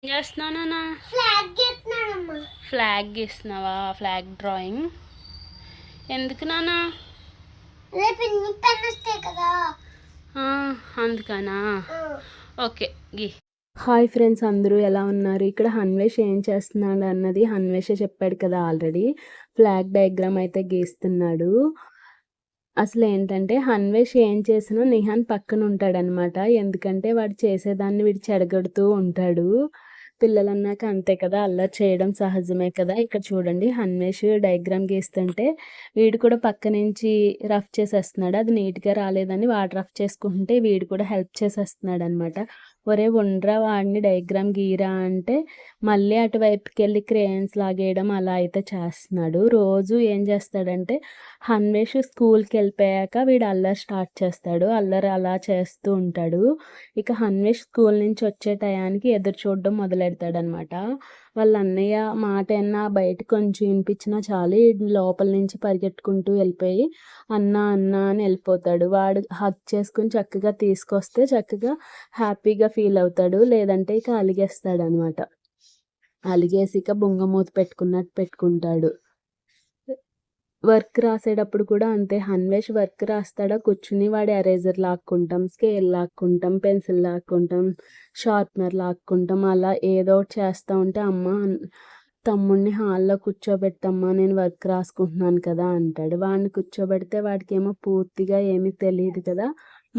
ఏం చేస్తున్నానా? Flag గీస్తున్నావా? Flag drawing ఎందుకు నానా? అందుకనా? ఓకే గీ. హాయ్ ఫ్రెండ్స్, అందరూ ఎలా ఉన్నారు? ఇక్కడ హన్వేష్ ఏం చేస్తున్నాడు అన్నది హన్వేషే చెప్పాడు కదా ఆల్రెడీ. ఫ్లాగ్ డయాగ్రామ్ అయితే గీస్తున్నాడు. అసలు ఏంటంటే హన్వేష్ ఏం చేసినా నిహాన్ పక్కన ఉంటాడనమాట. ఎందుకంటే వాడు చేసేదాన్ని వీడు చెడగొడుతూ ఉంటాడు. పిల్లలన్నాక అంతే కదా, అల్లరి చేయడం సహజమే కదా. ఇక్కడ చూడండి, హన్వేష్ డయాగ్రామ్ గీస్తుంటే వీడు కూడా పక్క నుంచి రఫ్ చేసేస్తున్నాడు. అది నీట్గా రాలేదని వాడు రఫ్ చేసుకుంటే వీడు కూడా హెల్ప్ చేసేస్తున్నాడు అనమాట. ఒరే ఉండరా, వాడిని డయాగ్రామ్ గీరా అంటే మళ్ళీ అటువైపుకి వెళ్ళి క్రేయన్స్ లాగేయడం అలా అయితే చేస్తున్నాడు. రోజు ఏం చేస్తాడంటే హన్వేష్ స్కూల్కి వెళ్ళిపోయాక వీడు అల్లరి స్టార్ట్ చేస్తాడు. అల్లరి అలా చేస్తూ ఉంటాడు. ఇక హన్వేష్ స్కూల్ నుంచి వచ్చే టయానికి ఎదురు చూడడం మొదలెడతాడనమాట. వాళ్ళ అన్నయ్య మాట అన్నా బయట కొంచెం వినిపించినా చాలు లోపల నుంచి పరిగెట్టుకుంటూ వెళ్ళిపోయి అన్న అన్న అని వెళ్ళిపోతాడు. వాడు హగ్ చేసుకుని చక్కగా తీసుకొస్తే చక్కగా హ్యాపీగా ఫీల్ అవుతాడు. లేదంటే ఇక అలిగేస్తాడు అనమాట. అలిగేసి ఇక బొంగమూత పెట్టుకున్నట్టు పెట్టుకుంటాడు. వర్క్ రాసేటప్పుడు కూడా అంతే. హన్వేష్ వర్క్ రాస్తాడా కూర్చుని వాడు ఎరేజర్ లాక్కుంటాం, స్కేల్ లాక్కుంటాం, పెన్సిల్ లాక్కుంటాం, షార్ప్నర్ లాక్కుంటాం, అలా ఏదో ఒకటి చేస్తూ ఉంటే అమ్మ తమ్ముడిని హాల్లో కూర్చోబెట్టమ్మా నేను వర్క్ రాసుకుంటున్నాను కదా అంటాడు. వాడిని కూర్చోబెడితే వాడికి ఏమో పూర్తిగా ఏమీ తెలియదు కదా,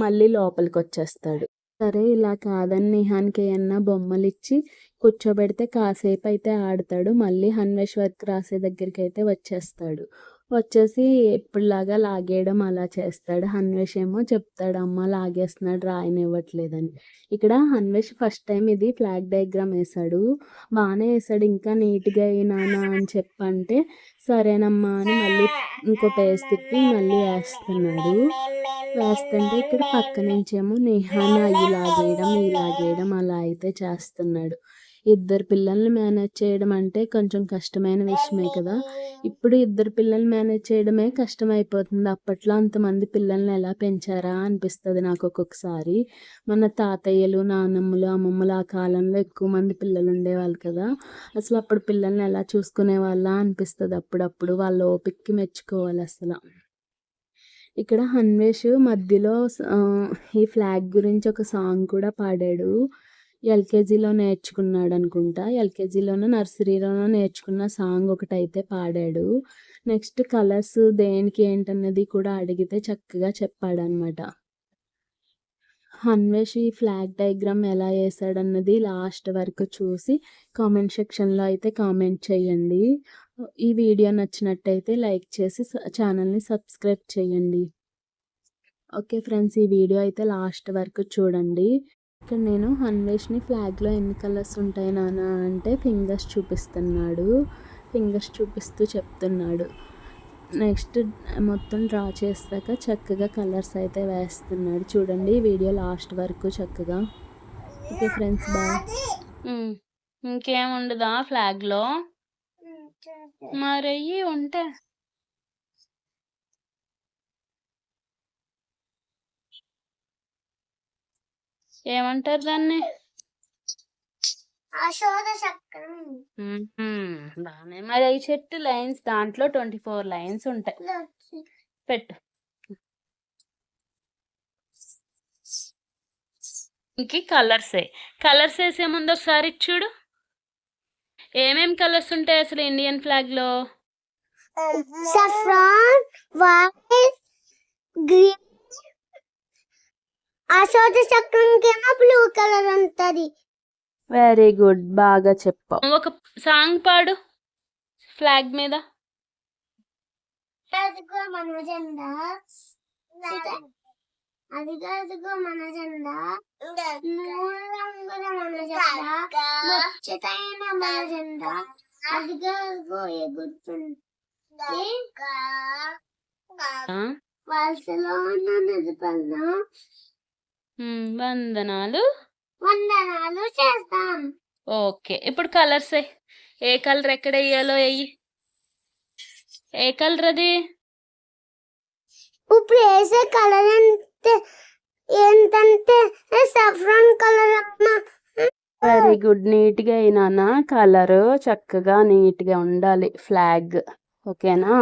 మళ్ళీ లోపలికి వచ్చేస్తాడు. సరే ఇలా కాదని నిహాన్కి ఏమన్నా బొమ్మలు ఇచ్చి కూర్చోబెడితే కాసేపు అయితే ఆడతాడు. మళ్ళీ హన్వేష్ వర్క్ రాసే దగ్గరికి అయితే వచ్చేస్తాడు. వచ్చేసి ఎప్పుడులాగా లాగేయడం అలా చేస్తాడు. హన్వేష్ ఏమో చెప్తాడు అమ్మ లాగేస్తున్నాడు రాయనివ్వట్లేదని. ఇక్కడ హన్వేష్ ఫస్ట్ టైం ఇది ఫ్లాగ్ డయాగ్రామ్ వేశాడు. బాగానే వేసాడు, ఇంకా నీట్గా నానా అని చెప్పంటే సరేనమ్మా అని మళ్ళీ ఇంకో పేజ్ తిప్పి మళ్ళీ వేస్తున్నాడు. వేస్తుంటే ఇక్కడ పక్క నుంచేమో నిహాన్ అవి లాగేయడం అలా అయితే చేస్తున్నాడు. ఇద్దరు పిల్లల్ని మేనేజ్ చేయడం అంటే కొంచెం కష్టమైన విషయమే కదా. ఇప్పుడు ఇద్దరు పిల్లల్ని మేనేజ్ చేయడమే కష్టమైపోతుంది. అప్పట్లో అంతమంది పిల్లల్ని ఎలా పెంచారా అనిపిస్తుంది నాకు ఒక్కొక్కసారి. మన తాతయ్యలు, నానమ్మలు, అమ్మమ్మలు ఆ కాలంలో ఎక్కువ మంది పిల్లలు ఉండేవాళ్ళు కదా. అసలు అప్పుడు పిల్లల్ని ఎలా చూసుకునే వాళ్ళ అనిపిస్తుంది అప్పుడప్పుడు. వాళ్ళ ఓపికకి మెచ్చుకోవాలి అసలు. ఇక్కడ హన్వేష్ మధ్యలో ఈ ఫ్లాగ్ గురించి ఒక సాంగ్ కూడా పాడాడు. ఎల్కేజీలో నేర్చుకున్నాడు అనుకుంటా. ఎల్కేజీలోనో నర్సరీలోనో నేర్చుకున్న సాంగ్ ఒకటి అయితే పాడాడు. నెక్స్ట్ కలర్స్ దేనికి ఏంటన్నది కూడా అడిగితే చక్కగా చెప్పాడనమాట. హన్వేష్ ఈ ఫ్లాగ్ డయాగ్రామ్ ఎలా వేసాడన్నది లాస్ట్ వరకు చూసి కామెంట్ సెక్షన్లో అయితే కామెంట్ చేయండి. ఈ వీడియో నచ్చినట్టయితే లైక్ చేసి ఛానల్ని సబ్స్క్రైబ్ చేయండి. ఓకే ఫ్రెండ్స్, ఈ వీడియో అయితే లాస్ట్ వరకు చూడండి. ఇక్కడ నేను హన్వేష్ని ఫ్లాగ్లో ఎన్ని కలర్స్ ఉంటాయి నాన్న అంటే ఫింగర్స్ చూపిస్తున్నాడు. ఫింగర్స్ చూపిస్తూ చెప్తున్నాడు. నెక్స్ట్ మొత్తం డ్రా చేస్తాక చక్కగా కలర్స్ అయితే వేస్తున్నాడు. చూడండి వీడియో లాస్ట్ వరకు చక్కగా. Okay friends, bye. ఇంకేముండదా ఫ్లాగ్లో? మరి ఉంటే ఏమంటారు దాన్ని? బాగానే మరి ఈ చెట్టు లైన్స్ దాంట్లో 24 లైన్స్ ఉంటాయి. పెట్టు. ఇంక కలర్స్ వేసే ముందు ఒకసారి చూడు ఏమేం కలర్స్ ఉంటాయి అసలు ఇండియన్ ఫ్లాగ్ లో. saffron, white, green, అశోక చక్రంకేమో బ్లూ కలర్ ఉంటది. వెరీ గుడ్, బాగా చెప్పావు. ఒక సాంగ్ పాడు ఫ్లాగ్ మీద. అదిగో మన జెండా, అదిగో మన జెండా, మూడు రంగుల మన జెండా, ముచ్చటైన మన జెండా, అదిగో ఎగురుతుంది వలసలో ఉన్న నిజపల్లం. వందనాలు చేస్తాం. ఓకే, ఇప్పుడు కలర్స్ ఏ కలర్ ఎక్కడ వేయాలో వెయ్యి. ఏ కలర్ అది? ఇప్పుడు వేసే కలర్ ఏంటంటే సఫ్రాన్ కలర్ అమ్మా. Very good. నీట్గా అయినా కలర్ చక్కగా నీట్గా ఉండాలి ఫ్లాగ్. ఓకేనా?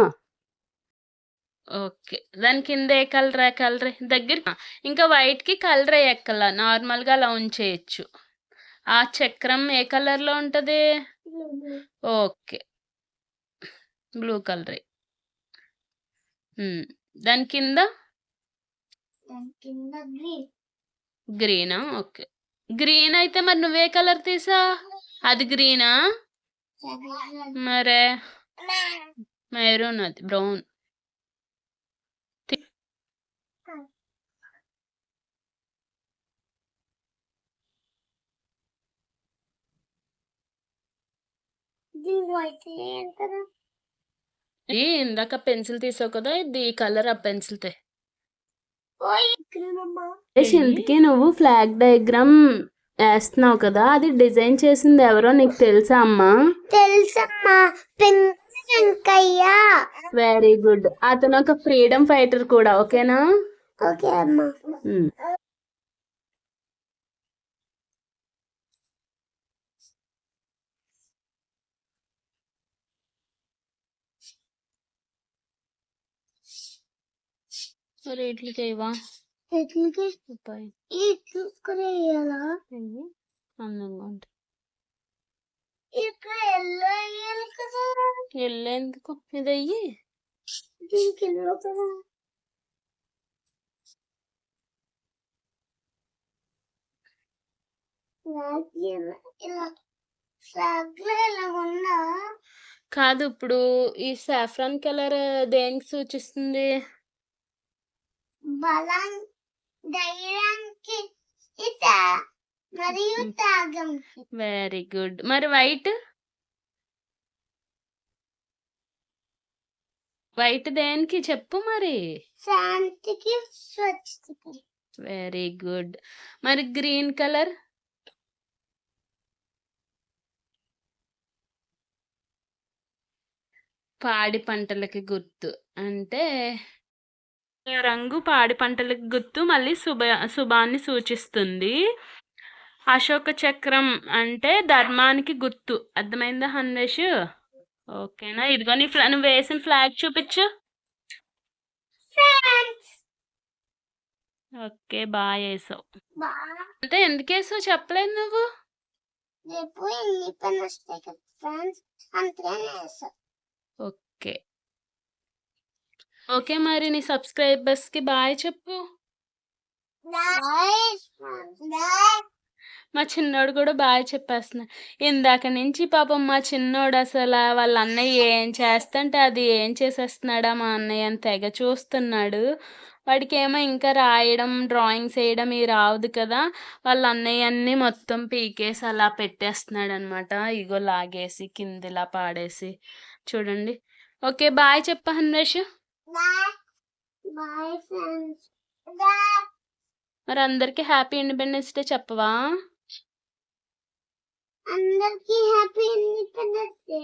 ఓకే. దాని కింద ఏ కలర్? ఏ కలర్ దగ్గర ఇంకా వైట్కి కలర్ ఎక్కల నార్మల్గా అలా ఉంచేయచ్చు. ఆ చక్రం ఏ కలర్లో ఉంటుంది? Okay, blue colour. దాని కింద గ్రీనా? ఓకే, గ్రీన్ అయితే మరి నువ్వే కలర్ తీసా? అది గ్రీనా? మరే మెరూన్, అది బ్రౌన్. ఇందాక పెన్సిల్ తీసావు కదా, ఇది కలర్ ఆ పెన్సిల్ తే. ఇంతకీ నువ్వు ఫ్లాగ్ డయాగ్రామ్ వేస్తున్నావు కదా, అది డిజైన్ చేసింది ఎవరో నీకు తెలుసా అమ్మా? తెలుసమ్మా, వెంకయ్య. Very good. అతను ఒక ఫ్రీడమ్ ఫైటర్ కూడా. ఓకేనా? ఓకే అమ్మా. మరి ఇడ్లీ చేయవా? ఇడ్లీకి ఇడ్లీ కూడా వేయాలా? అందంగా ఉంటుంది. ఇక్కడ ఎల్లో వేయాలి కదా. ఎందుకు? ఇది అయ్యి దీనికి ఎల్లో కదా. ఇలా ఉందా? కాదు. ఇప్పుడు ఈ సాఫ్రాన్ కలర్ దేనికి సూచిస్తుంది? బలం, ధైర్యానికి మరియు త్యాగం. Very good. మరి వైట్? వైట్ దేనికి చెప్పు మరి. శాంతికి, స్వచ్ఛతకి. Very good. మరి గ్రీన్ కలర్? పాడి పంటలకి గుర్తు. అంటే ఈ రంగు పాడి పంటలకి గుర్తు, మళ్ళీ శుభాన్ని సూచిస్తుంది. అశోక చక్రం అంటే ధర్మానికి గుర్తు. అర్థమైందా హన్వేష్? ఓకేనా? ఇదిగో నువ్వు వేసిన ఫ్లాగ్ చూపించు. ఓకే, బాగా వేసావు. అంటే ఎందుకు వేసావు చెప్పలేదు నువ్వు. రేపు ఇండిపెండెన్స్ డే కదా ఫ్రెండ్స్, అందుకనే వేసావు. Okay okay. మరి నీ సబ్స్క్రైబర్స్కి బాయ్ చెప్పు. మా చిన్నోడు కూడా బాగా చెప్పేస్తున్నా. ఇందాక నుంచి పాపం మా చిన్నోడు అసలు వాళ్ళ అన్నయ్య ఏం చేస్తంటే అది ఏం చేసేస్తున్నాడా మా అన్నయ్య అని తెగ చూస్తున్నాడు. వాడికి ఏమో ఇంకా రాయడం, డ్రాయింగ్స్ వేయడం ఇవి రావదు కదా. వాళ్ళ అన్నయ్య అన్నీ మొత్తం పీకేసి అలా పెట్టేస్తున్నాడు అనమాట. ఇగో లాగేసి కిందిలా పాడేసి చూడండి. ఓకే, బాయ్ చెప్ప హన్వేష్. Bye friends. మరి అందరికి హ్యాపీ ఇండిపెండెన్స్ డే చెప్పవా? అందరికి హ్యాపీ ఇండిపెండెన్స్ డే.